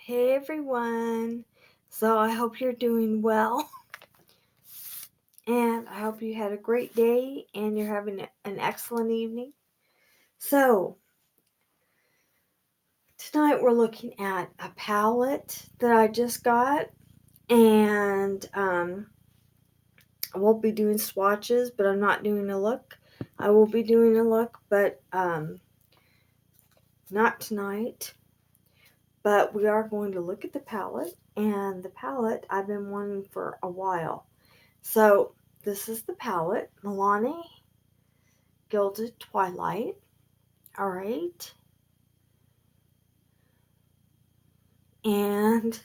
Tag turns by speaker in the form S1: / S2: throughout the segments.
S1: Hey everyone. So I hope you're doing well and I hope you had a great day and you're having an excellent evening. So tonight we're looking at a palette that I just got and I won't be doing swatches, but I'm not doing a look. I will be doing a look, but not tonight. But we are going to look at the palette, and the palette I've been wanting for a while. So this is the palette, Milani Gilded Twilight. All right. And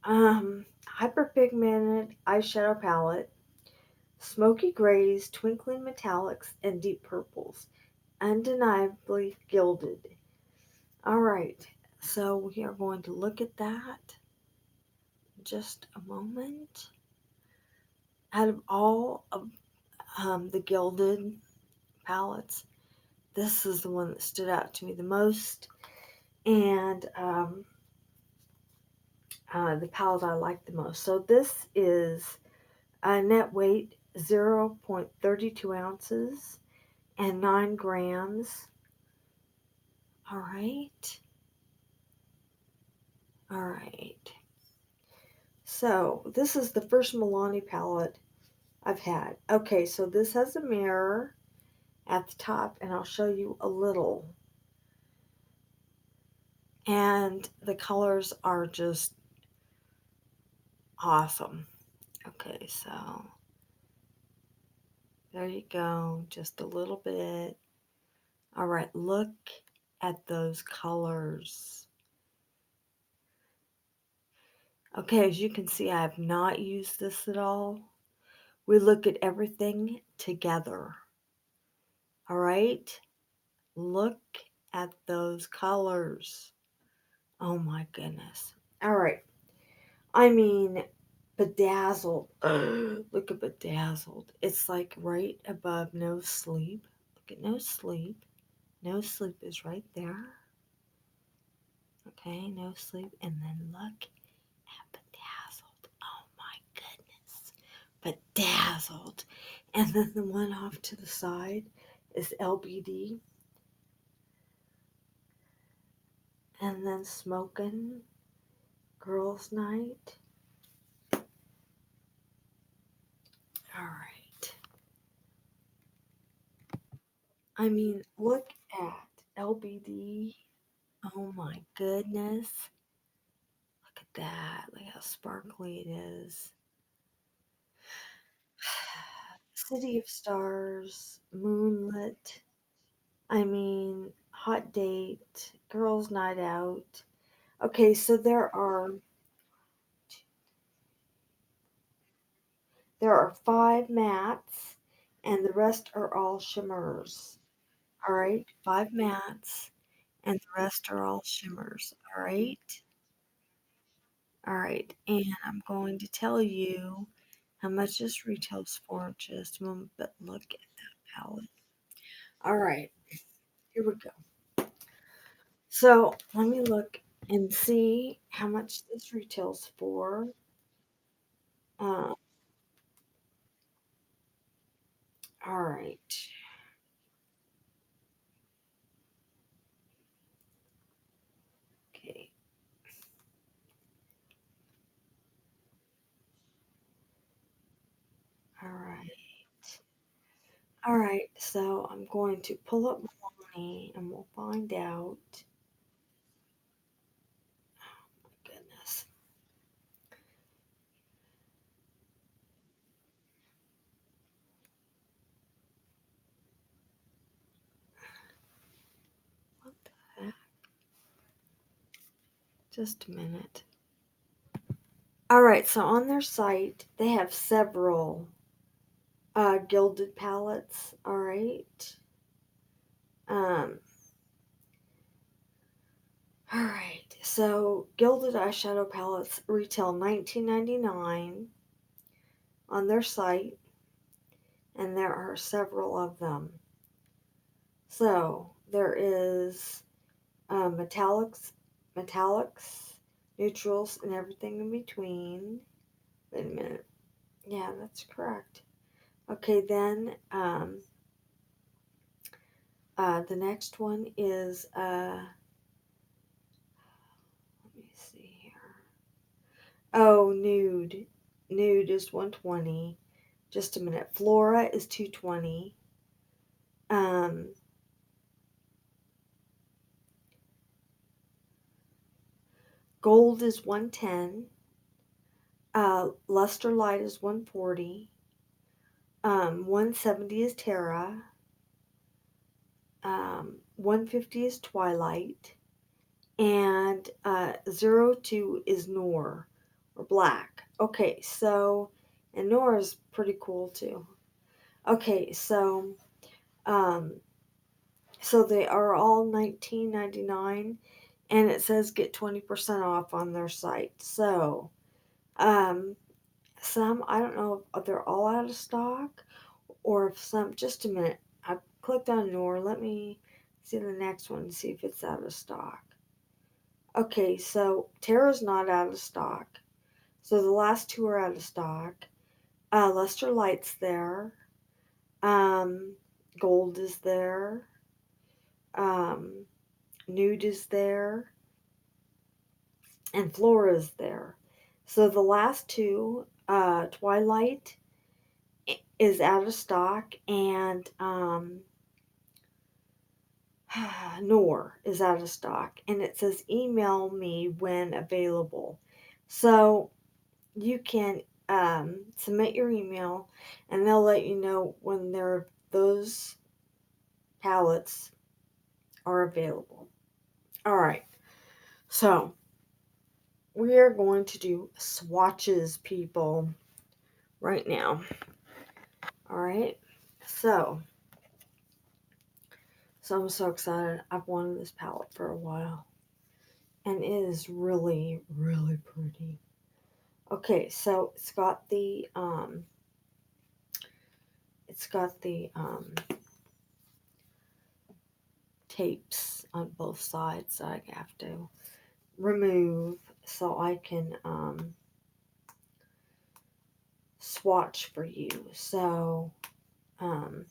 S1: hyperpigmented eyeshadow palette, smoky grays, twinkling metallics, and deep purples. Undeniably gilded. All right. So we are going to look at that in just a moment. Out of all of the gilded palettes, this is the one that stood out to me the most. And the palette I like the most. So this is a net weight 0.32 ounces and 9 grams. All right. All right. So this is the first Milani palette I've had. Okay, so this has a mirror at the top, and I'll show you a little. And the colors are just awesome. Okay, so there you go, just a little bit. All right, look at those colors. Okay, as you can see, I have not used this at all. We look at everything together. All right, look at those colors. Oh my goodness. All right, I mean, bedazzled. Look at bedazzled. It's like right above no sleep. Look at no sleep. No sleep is right there. Okay, no sleep. And then look at bedazzled. Oh my goodness. Bedazzled. And then the one off to the side is LBD. And then smoking. Girls' night. All right. I mean, look at LBD. Oh my goodness. Look at that. Look how sparkly it is. City of Stars, Moonlit. I mean, Hot Date, Girls' Night Out. Okay, so there are 5 mattes and the rest are all shimmers. All right, 5 mattes and the rest are all shimmers. All right. All right, and I'm going to tell you how much this retails for in just a moment, but look at that palette. All right, here we go. So let me look and see how much this retails for. Uh, all right. Okay. All right. All right. So I'm going to pull up my money and we'll find out. Oh my goodness. What the heck? Just a minute. All right. So on their site, they have several gilded palettes. All right. Um, all right. So gilded eyeshadow palettes retail $19.99 on their site, and there are several of them. So there is metallics metallics, neutrals, and everything in between. Wait a minute. Yeah, that's correct. Okay, then the next one is let me see here. Oh, nude. Nude is 120. Just a minute. Flora is 220. Um, Gold is 110. Luster Light is 140. 170 is Terra. 150 is Twilight. And 02 is Noir, or black. Okay, so, and Noir is pretty cool too. Okay, um, so they are all $19.99, and it says get 20% off on their site. So, um, some, I don't know if they're all out of stock, or if some, just a minute, I clicked on Noir, let me see the next one, see if it's out of stock. Okay, so Terra's not out of stock. So the last two are out of stock. Luster Light's there. Um, Gold is there. Um, Nude is there. And Flora's there. So the last two, Twilight is out of stock, and Noir is out of stock. And it says email me when available. So you can submit your email, and they'll let you know when those palettes are available. All right, so we are going to do swatches, people, right now. All right, so I'm so excited. I've wanted this palette for a while, and it is really, really pretty. Okay, so it's got the tapes on both sides that I have to remove so I can swatch for you. So I'm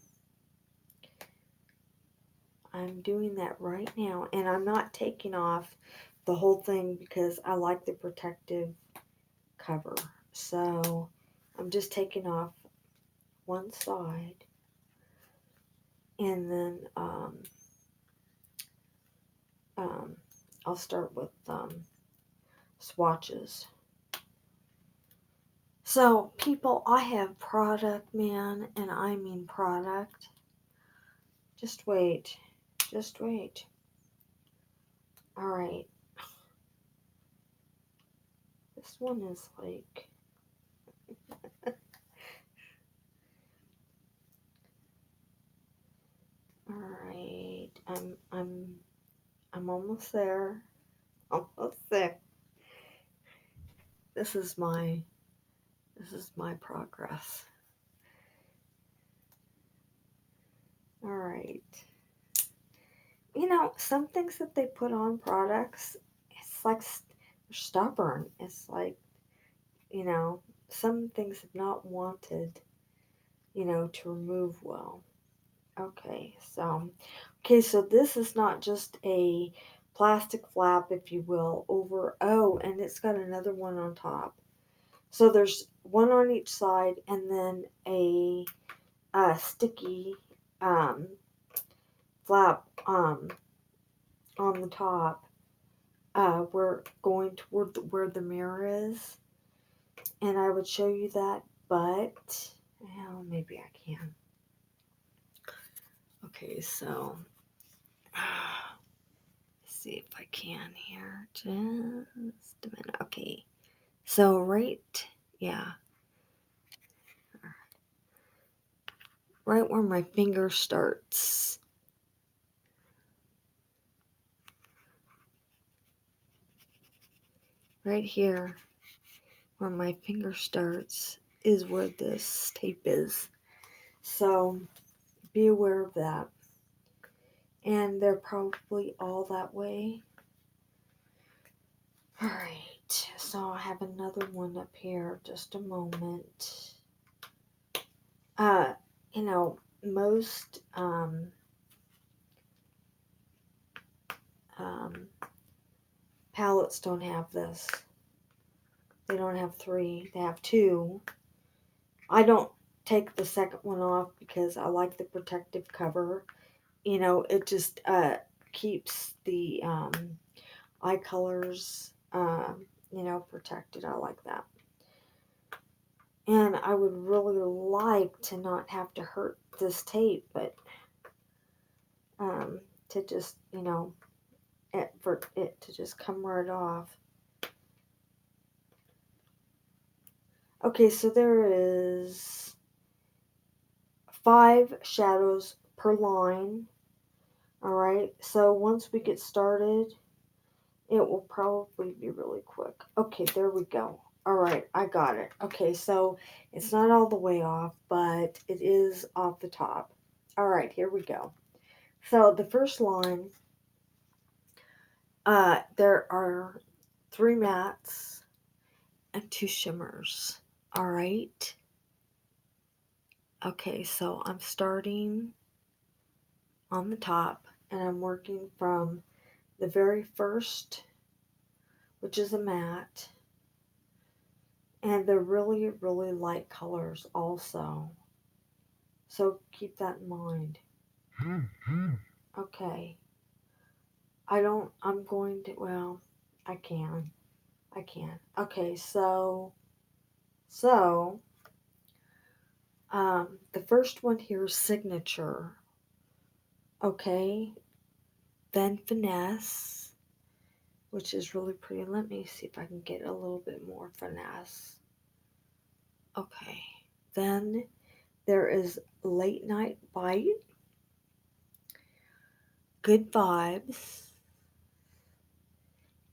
S1: doing that right now, and I'm not taking off the whole thing because I like the protective cover. So I'm just taking off one side, and then I'll start with swatches. So, people, I have product, man, and I mean product. Just wait. Just wait. All right. This one is like all right. I'm almost there. Almost there. This is my progress. All right. You know, some things that they put on products, it's like they're stubborn. It's like, you know, some things have not wanted, you know, to remove well. Okay, so this is not just a plastic flap, if you will, over, oh, and it's got another one on top. So there's one on each side, and then a sticky flap on the top. We're going toward where the mirror is, and I would show you that, but well, maybe I can. Okay, so let's see if I can here. Just a minute. Okay, so right where my finger starts. Right here, where my finger starts, is where this tape is. So be aware of that. And they're probably all that way. Alright, so I have another one up here. Just a moment. Uh, you know, most um, palettes don't have this. They don't have 3, they have 2. I don't take the second one off because I like the protective cover. You know, it just keeps the eye colors, you know, protected. I like that. And I would really like to not have to hurt this tape, but to just, you know, for it to just come right off. Okay, so there is 5 shadows per line. Alright, so once we get started, it will probably be really quick. Okay, there we go. Alright, I got it. Okay, so it's not all the way off, but it is off the top. Alright, here we go. So the first line, there are 3 mattes and 2 shimmers. Alright. Okay, so I'm starting on the top and I'm working from the very first, which is a matte, and they're really, really light colors also. So keep that in mind. Okay. I'm going to, well, I can. Okay, so, the first one here is signature. Okay. Then finesse, which is really pretty. Let me see if I can get a little bit more finesse. Okay. Then there is late night bite, good vibes,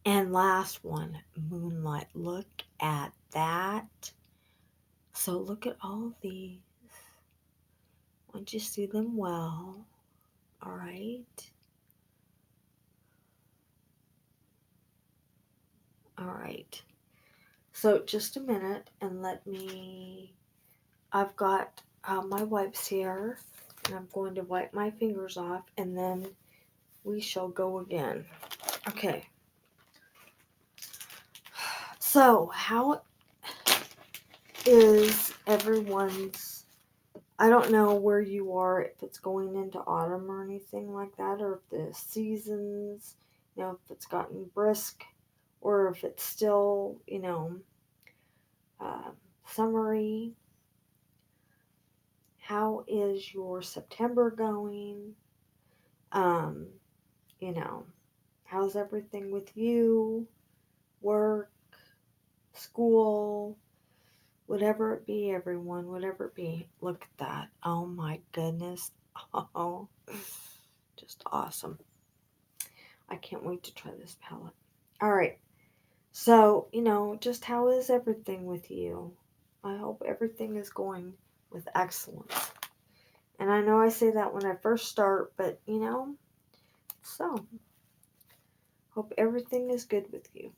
S1: and last one, moonlight. Look at that. So look at all of these. Once you see them well, all right. All right. So just a minute and I've got my wipes here and I'm going to wipe my fingers off and then we shall go again. Okay. So how is everyone's, I don't know where you are, if it's going into autumn or anything like that, or if the seasons, you know, if it's gotten brisk, or if it's still, you know, uh, summery. How is your September going? Um, you know, how's everything with you? Work, school, whatever it be, everyone, whatever it be. Look at that. Oh my goodness. Oh, just awesome. I can't wait to try this palette. All right. So, you know, just how is everything with you? I hope everything is going with excellence. And I know I say that when I first start, but you know, so hope everything is good with you.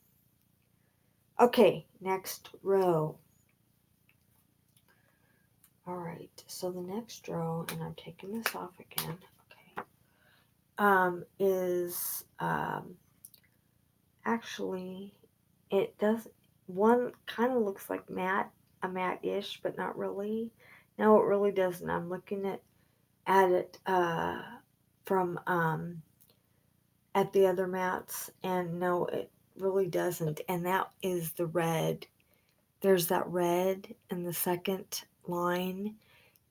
S1: Okay, next row. All right, so the next row, and I'm taking this off again. Okay, is actually it does, one kind of looks like matte, a matte-ish, but not really. No, it really doesn't. I'm looking at it from at the other mattes, and no, it really doesn't. And that is the red. There's that red in the second line.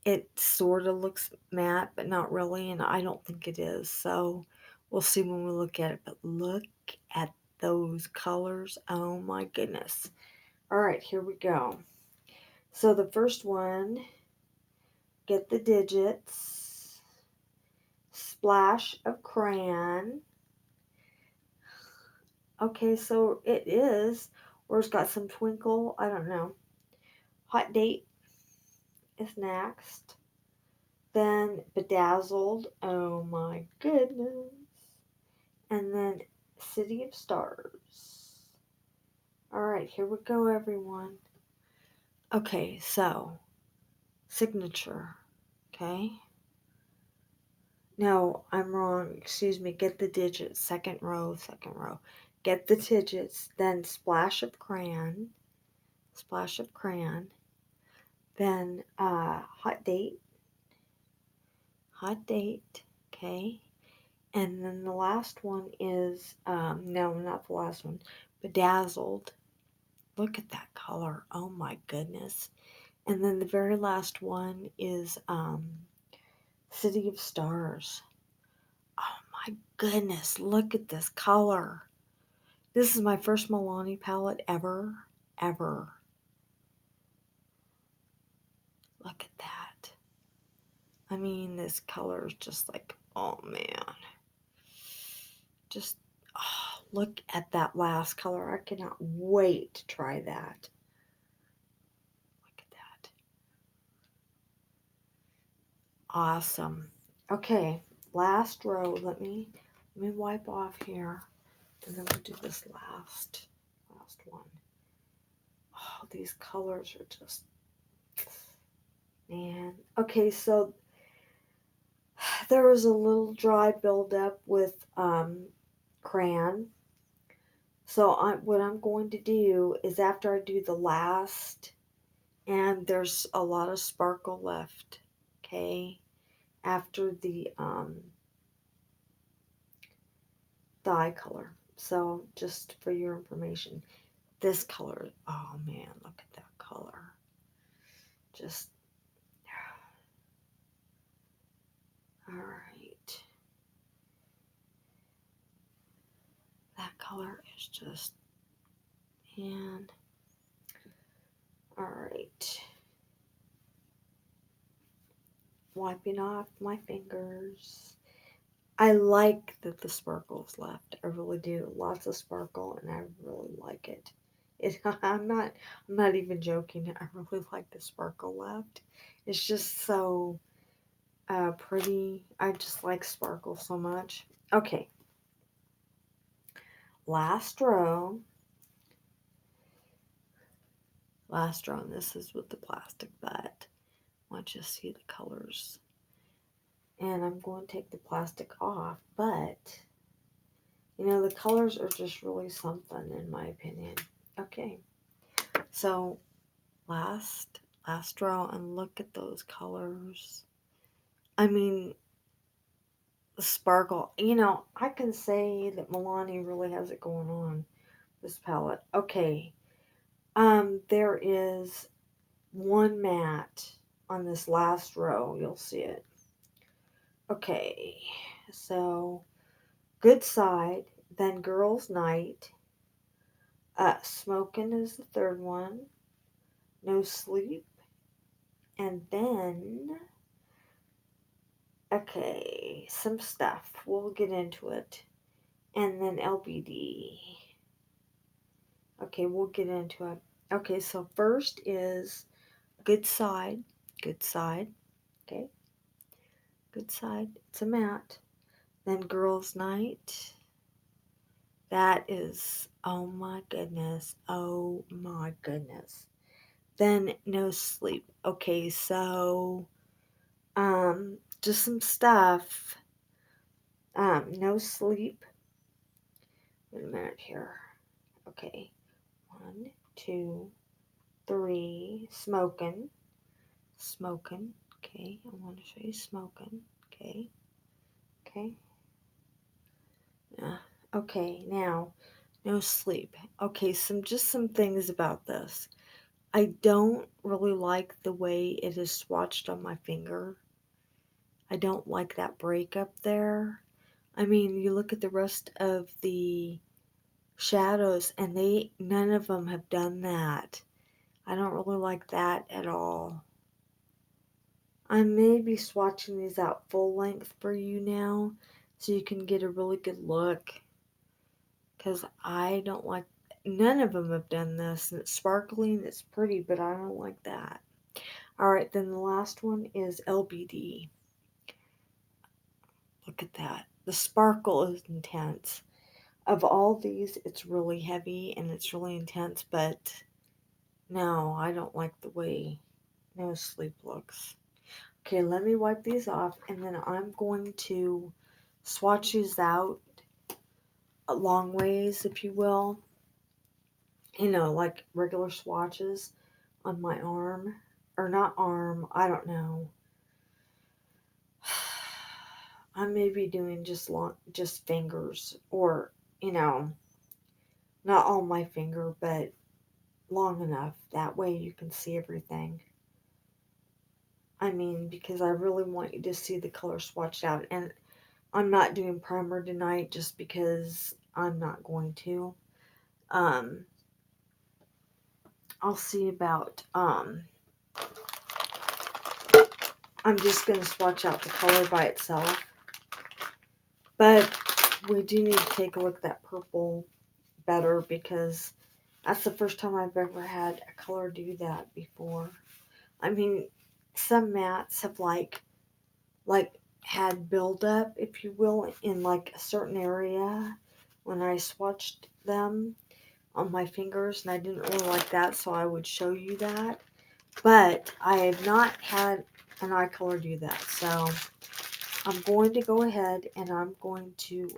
S1: It sort of looks matte, but not really, and I don't think it is. So we'll see when we look at it. But look at those colors. Oh my goodness. All right, here we go. So the first one, get the digits, splash of crayon. Okay, so it is, or it's got some twinkle. I don't know. Hot date is next. Then bedazzled. Oh my goodness. And then City of Stars. All right, here we go, everyone. Okay, so signature. Okay. No, I'm wrong. Excuse me. Get the digits. Second row, second row. Get the digits, then splash of crayon, then hot date, okay, and then the last one is, no, not the last one, bedazzled. Look at that color. Oh my goodness. And then the very last one is City of Stars. Oh my goodness, look at this color. This is my first Milani palette ever, ever. Look at that. I mean, this color is just like, oh man. Just, oh, look at that last color. I cannot wait to try that. Look at that. Awesome. Okay, last row. Let me wipe off here. And then we'll do this last one. Oh, these colors are just, man. Okay, so there was a little dry buildup with crayon. So what I'm going to do is after I do the last, and there's a lot of sparkle left, okay, after the eye color. So just for your information, this color, oh man, look at that color. Just, all right. That color is just, man. All right. Wiping off my fingers. I like that the sparkle's left. I really do. Lots of sparkle, and I really like it. I'm not even joking. I really like the sparkle left. It's just so pretty. I just like sparkle so much. Okay, last row. Last row, and this is with the plastic, but I want you to see the colors. And I'm going to take the plastic off, but you know, the colors are just really something in my opinion. Okay, so last row, and look at those colors. I mean, the sparkle. You know, I can say that Milani really has it going on, this palette. Okay, there is one matte on this last row. You'll see it. Okay, so Good Side, then Girls Night, Smokin' is the third one, No Sleep, and then, okay, some stuff. We'll get into it. And then LBD. Okay, we'll get into it. Okay, so first is Good Side. Good Side. Okay, Good Side. It's a matte. Then Girls Night. That is, oh my goodness. Oh my goodness. Then No Sleep. Okay, so just some stuff. No Sleep. Wait a minute here. Okay. 1, 2, 3. Smoking. Okay, I want to show you smoking. Okay. Okay. Yeah. Okay, now No Sleep. Okay, some things about this. I don't really like the way it is swatched on my finger. I don't like that break up there. I mean, you look at the rest of the shadows and none of them have done that. I don't really like that at all. I may be swatching these out full length for you now so you can get a really good look, because I don't like, none of them have done this, and it's sparkling, it's pretty, but I don't like that. Alright, then the last one is LBD. Look at that. The sparkle is intense. Of all these, it's really heavy and it's really intense, but no, I don't like the way No Sleep looks. Okay, let me wipe these off, and then I'm going to swatch these out a long ways, if you will. You know, like regular swatches on my arm. Or not arm, I don't know. I may be doing just fingers, or, you know, not all my finger, but long enough. That way you can see everything. I mean, because I really want you to see the color swatched out. And I'm not doing primer tonight just because I'm not going to. Um, I'll see about, I'm just going to swatch out the color by itself. But we do need to take a look at that purple better, because that's the first time I've ever had a color do that before. I mean, some mattes have like had buildup, if you will, in like a certain area when I swatched them on my fingers, and I didn't really like that, so I would show you that. But I have not had an eye color do that, so I'm going to go ahead and I'm going to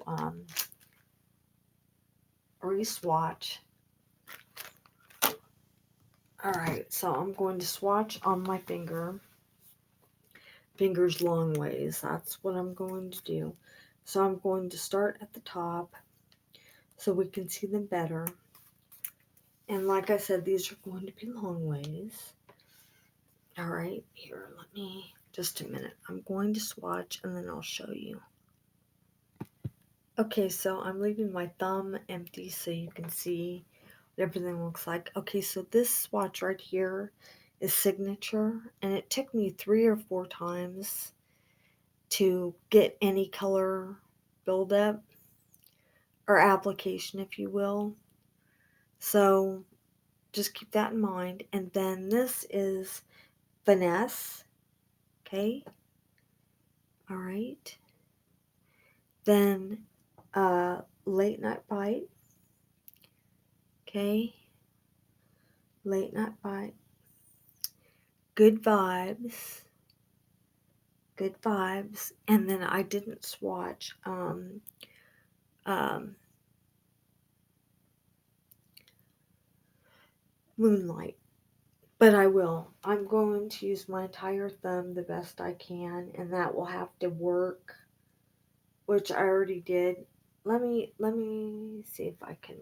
S1: re-swatch. Alright, so I'm going to swatch on my fingers long ways. That's what I'm going to do. So I'm going to start at the top so we can see them better. And like I said, these are going to be long ways. Alright, here, let me, just a minute. I'm going to swatch and then I'll show you. Okay, so I'm leaving my thumb empty so you can see what everything looks like. Okay, so this swatch right here is Signature, and it took me 3 or 4 times to get any color buildup or application, if you will. So just keep that in mind. And then this is Finesse. Okay. All right. Then Late Night Bite. Okay. Late Night Bite. Good Vibes. Good Vibes. And then I didn't swatch Moonlight. But I will. I'm going to use my entire thumb the best I can, and that will have to work, which I already did. Let me see if I can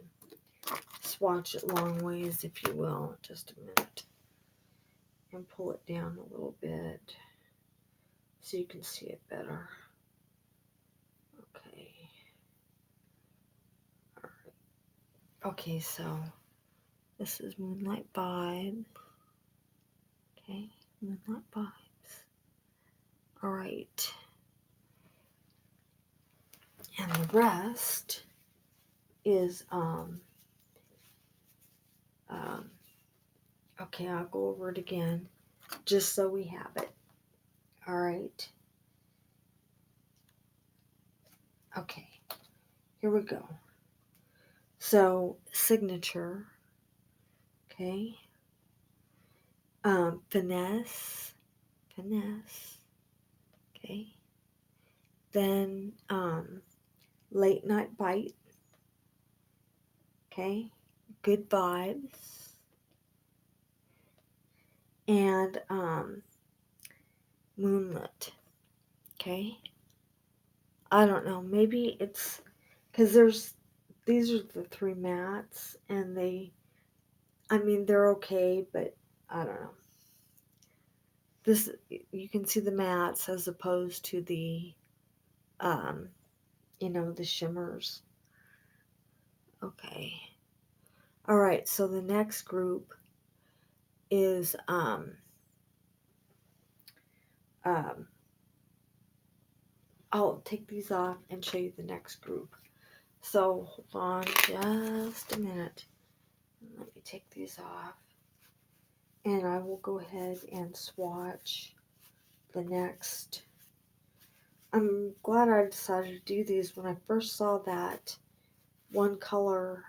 S1: swatch it long ways, if you will. Just a minute. And pull it down a little bit so you can see it better. Okay. All right. Okay, so this is Moonlight Vibe. Okay, Moonlight Vibes. All right. And the rest is okay, I'll go over it again just so we have it. All right. Okay, here we go. So Signature. Okay. Finesse. Okay. Then Late Night Bite. Okay. Good Vibes. And Moonlit. Okay. I don't know. Maybe it's because these are the 3 mattes, and they're okay, but I don't know. This, you can see the mattes as opposed to the the shimmers. Okay. All right, so the next group is I'll take these off and show you the next group. So hold on just a minute. Let me take these off. And I will go ahead and swatch the next. I'm glad I decided to do these. When I first saw that one color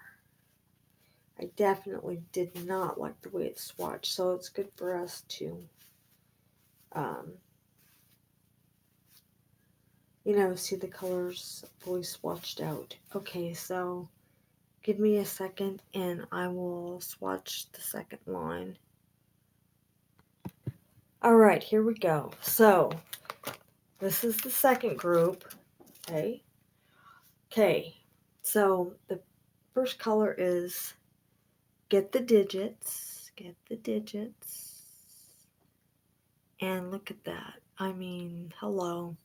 S1: I definitely did not like the way it's swatched, so it's good for us to, um, see the colors fully swatched out. Okay, so give me a second and I will swatch the second line. Alright, here we go. So, this is the second group. Okay. Okay, so the first color is Get the Digits. Get the Digits. And look at that. I mean, hello.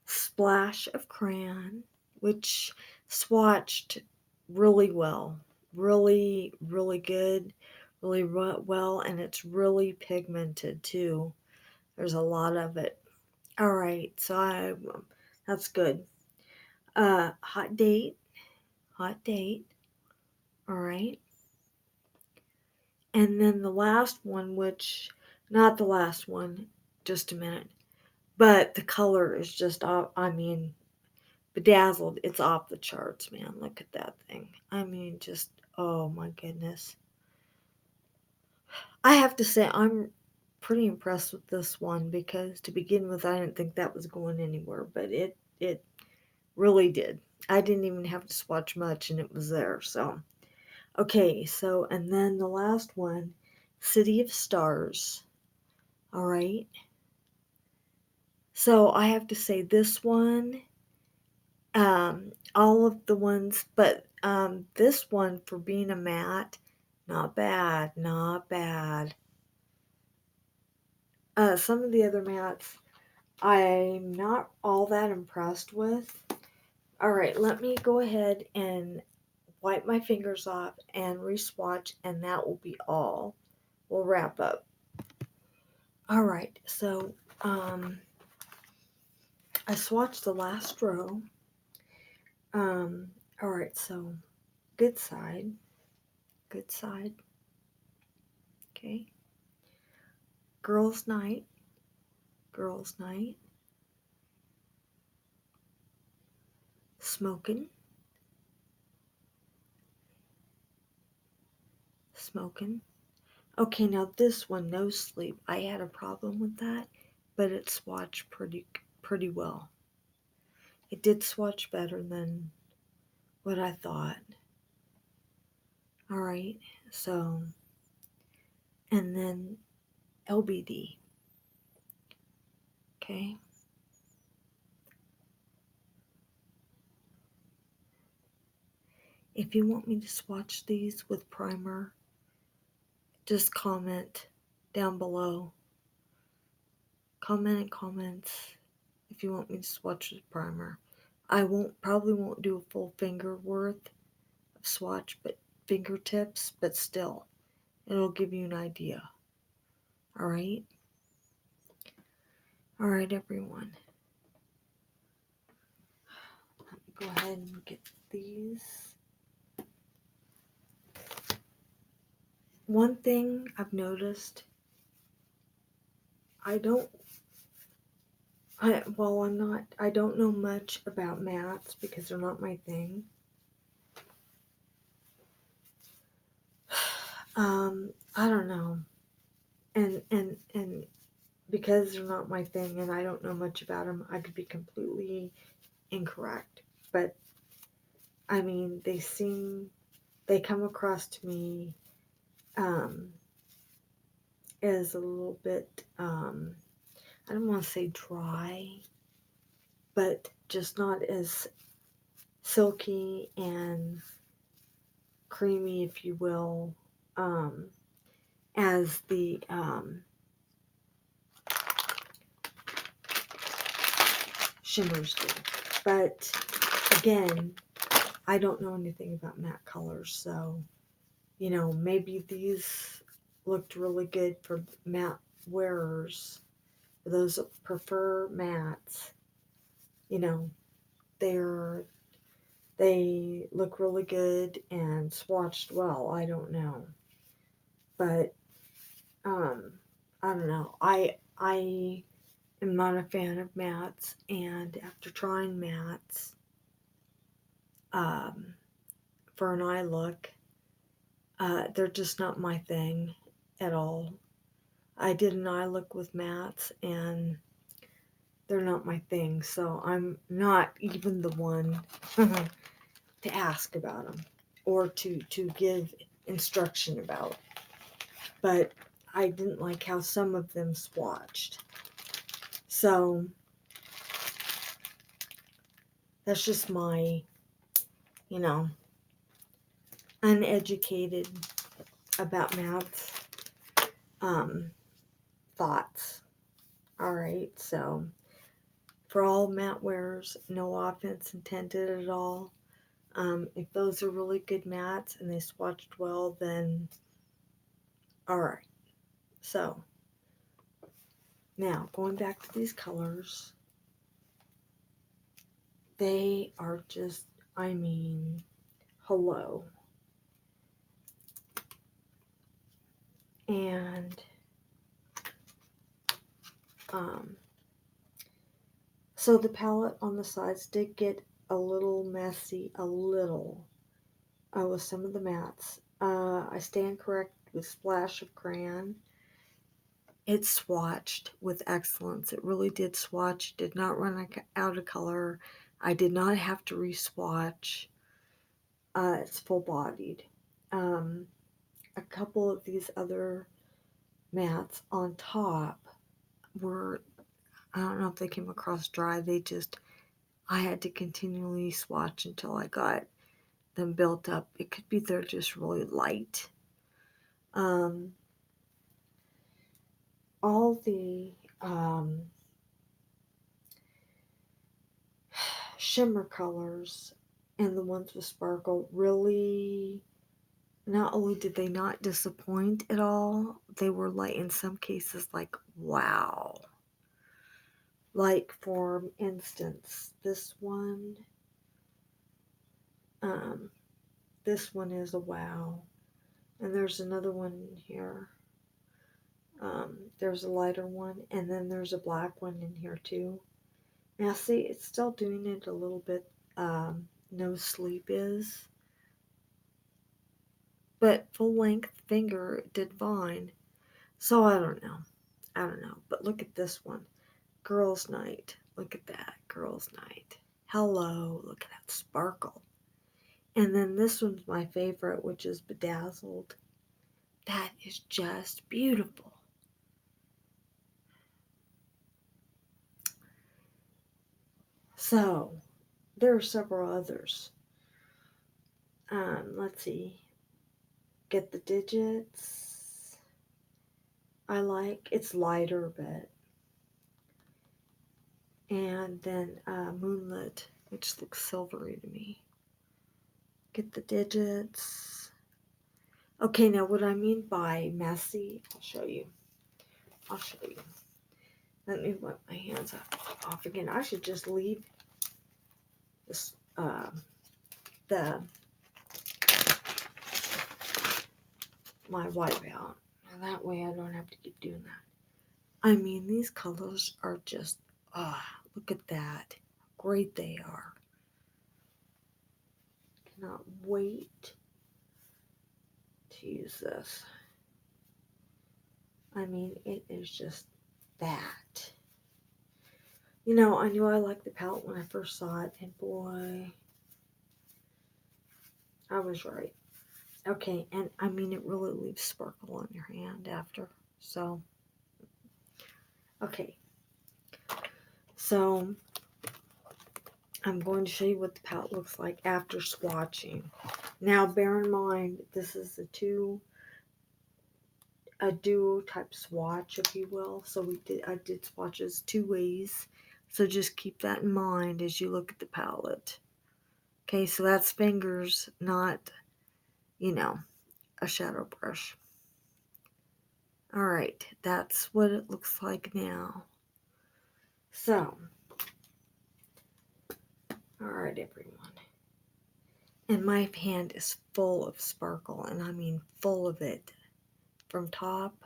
S1: Splash of Crayon, which swatched really well. Really, really good. Really well, and it's really pigmented too. There's a lot of it. Alright, so that's good. Hot Date. Hot Date. Alright. And then the last one, which, not the last one, just a minute. But the color is just off, Bedazzled. It's off the charts, man. Look at that thing. I mean, just, oh my goodness. I have to say, I'm pretty impressed with this one because to begin with, I didn't think that was going anywhere, but it really did. I didn't even have to swatch much and it was there, so. Okay, so, and then the last one, City of Stars. All right. So I have to say this one, all of the ones, but this one for being a matte, not bad, not bad. Some of the other mattes I'm not all that impressed with. All right, let me go ahead and wipe my fingers off and re-swatch, and that will be all. We'll wrap up. All right, so I swatched the last row. All right, so good side, okay. Girls' night, smoking. Okay, now this one, no sleep. I had a problem with that, but it swatched pretty well. It did swatch better than what I thought. All right, so, and then LBD. Okay. If you want me to swatch these with primer, just comment down below. Comment in comments if you want me to swatch with primer. I probably won't do a full finger worth of swatch, but fingertips, but still, it'll give you an idea. All right? All right, everyone. Let me go ahead and get these. One thing I've noticed, I don't know much about mattes because they're not my thing. I don't know. And because they're not my thing and I don't know much about them, I could be completely incorrect. But, I mean, they come across to me as a little bit, I don't want to say dry, but just not as silky and creamy, if you will, as the shimmers do. But again, I don't know anything about matte colors, so maybe these looked really good for matte wearers. For those that prefer mattes, they look really good and swatched well. I don't know, but I don't know. I am not a fan of mattes, and after trying mattes, um, for an eye look. They're just not my thing at all. I did an eye look with mattes and they're not my thing, so I'm not even the one to ask about them or to give instruction about. But I didn't like how some of them swatched. So that's just my, you know, uneducated about mattes thoughts. All right, so for all matte wearers, no offense intended at all. If those are really good mattes and they swatched well, then all right. So now going back to these colors, they are just, I mean, hello. And so the palette on the sides did get a little messy, a little, with some of the mattes. I stand correct with Splash of Crayon. It swatched with excellence. It really did swatch. Did not run out of color. I did not have to re-swatch. It's full-bodied. A couple of these other mattes on top were, I don't know if they came across dry. I had to continually swatch until I got them built up. It could be they're just really light. All the shimmer colors and the ones with sparkle really, not only did they not disappoint at all, they were like, in some cases, like, wow. Like, for instance, this one is a wow. And there's another one here. There's a lighter one, and then there's a black one in here too. Now see, it's still doing it a little bit, no sleep is. But full length finger did fine. So I don't know. But look at this one. Girls' Night. Look at that. Girls' Night. Hello. Look at that sparkle. And then this one's my favorite, which is Bedazzled. That is just beautiful. So, there are several others. Let's see. Get the Digits. I like. It's lighter, but. And then Moonlit, which looks silvery to me. Get the Digits. Okay, now what I mean by messy, I'll show you. Let me wipe my hands off again. I should just leave this, my wipe out. And that way I don't have to keep doing that. I mean, these colors are just, look at that. How great they are. Cannot wait to use this. I mean, it is just that. You know, I knew I liked the palette when I first saw it, and boy, I was right. Okay, and I mean, it really leaves sparkle on your hand after, so. Okay, so I'm going to show you what the palette looks like after swatching. Now, bear in mind, this is a duo type swatch, if you will. So I did swatches 2 ways. So just keep that in mind as you look at the palette. Okay, so that's fingers, not, a shadow brush. All right, that's what it looks like now. So, all right, everyone. And my hand is full of sparkle, and I mean full of it. From top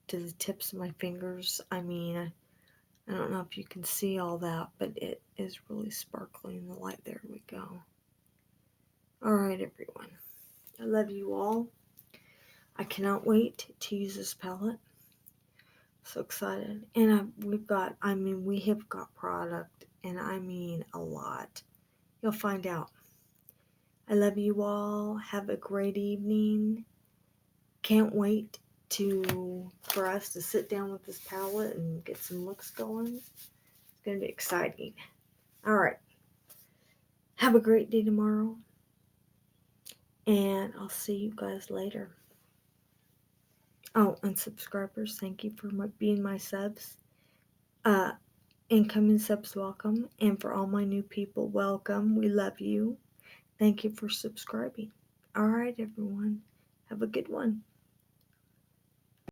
S1: to the tips of my fingers. I mean, I don't know if you can see all that, but it is really sparkling in the light. There we go. Alright, everyone. I love you all. I cannot wait to use this palette. So excited. And we have got product, and I mean a lot. You'll find out. I love you all. Have a great evening. Can't wait for us to sit down with this palette and get some looks going. It's going to be exciting. All right. Have a great day tomorrow. And I'll see you guys later. Oh, and subscribers, thank you for being my subs. Incoming subs, welcome. And for all my new people, welcome. We love you. Thank you for subscribing. All right, everyone. Have a good one.